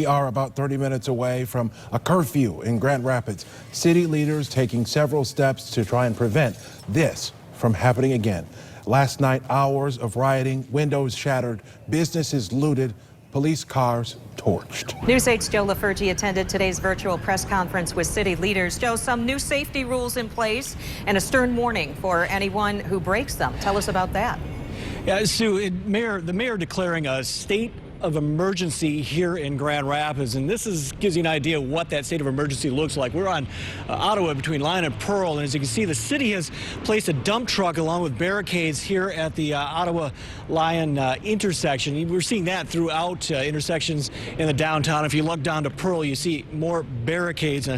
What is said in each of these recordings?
We are about 30 minutes away from a curfew in Grand Rapids. City leaders taking several steps to try and prevent this from happening again. Last night, hours of rioting, windows shattered, businesses looted, police cars torched. News 8's Joe LaFurgey attended today's virtual press conference with city leaders. Joe, some new safety rules in place and a stern warning for anyone who breaks them. Tell us about that. Yeah, Sue, the mayor declaring a state of emergency here in Grand Rapids, and gives you an idea of what that state of emergency looks like. We're on Ottawa between Lyon and Pearl, and as you can see, the city has placed a dump truck along with barricades here at the Ottawa-Lyon intersection. We're seeing that throughout intersections in the downtown. If you look down to Pearl, you see more barricades.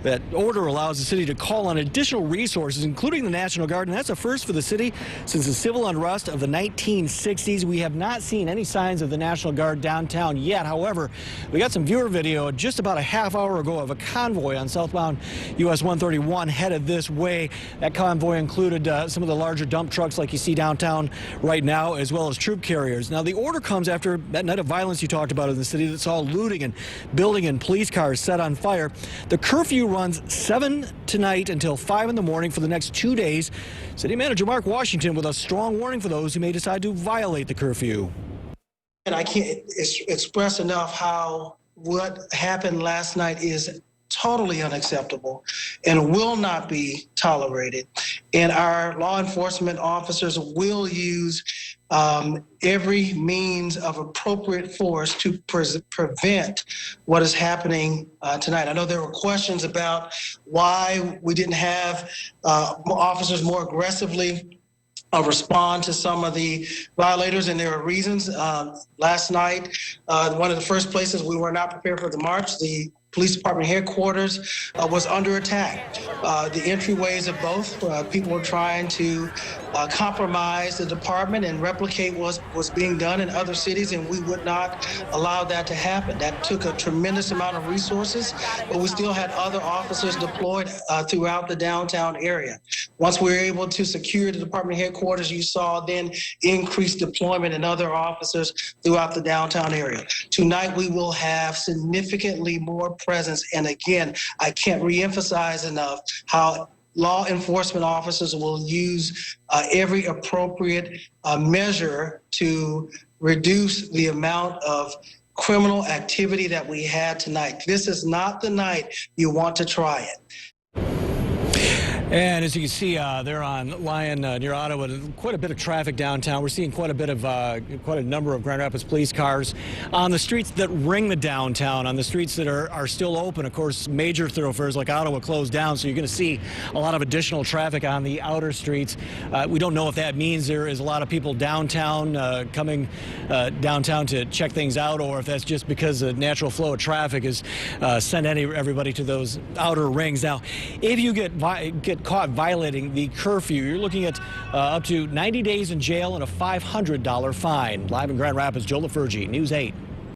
That order allows the city to call on additional resources, including the National Guard, and that's a first for the city since the civil unrest of the 1960s. We have not seen any signs of the National Guard downtown yet. However, we got some viewer video just about a half hour ago of a convoy on southbound US 131 headed this way. That convoy included some of the larger dump trucks like you see downtown right now, as well as troop carriers. Now, the order comes after that night of violence you talked about in the city that saw looting and building and police cars set on fire. The curfew runs 7 tonight until 5 in the morning for the next 2 days. City Manager Mark Washington with a strong warning for those who may decide to violate the curfew. And I can't express enough how what happened last night is totally unacceptable and will not be tolerated. And our law enforcement officers will use every means of appropriate force to prevent what is happening tonight. I know there were questions about why we didn't have officers more aggressively respond to some of the violators, and there are reasons. Last night, one of the first places we were not prepared for the march, the police department headquarters was under attack. The entryways of both, people were trying to compromise the department and replicate what was being done in other cities, and we would not allow that to happen. That took a tremendous amount of resources, but we still had other officers deployed throughout the downtown area. Once we were able to secure the department headquarters, you saw then increased deployment and other officers throughout the downtown area. Tonight, we will have significantly more presence. And again, I can't reemphasize enough how law enforcement officers will use every appropriate measure to reduce the amount of criminal activity that we had tonight. This is not the night you want to try it. And as you can see, there on Lyon near Ottawa, quite a bit of traffic downtown. We're seeing quite a number of Grand Rapids police cars on the streets that ring the downtown, on the streets that are still open. Of course, major thoroughfares like Ottawa closed down, so you're going to see a lot of additional traffic on the outer streets. We don't know if that means there is a lot of people downtown coming downtown to check things out, or if that's just because the natural flow of traffic is sent everybody to those outer rings. Now, if you get caught violating the curfew, you're looking at up to 90 days in jail and a $500 fine. Live in Grand Rapids, Joe LaFurgey, News 8.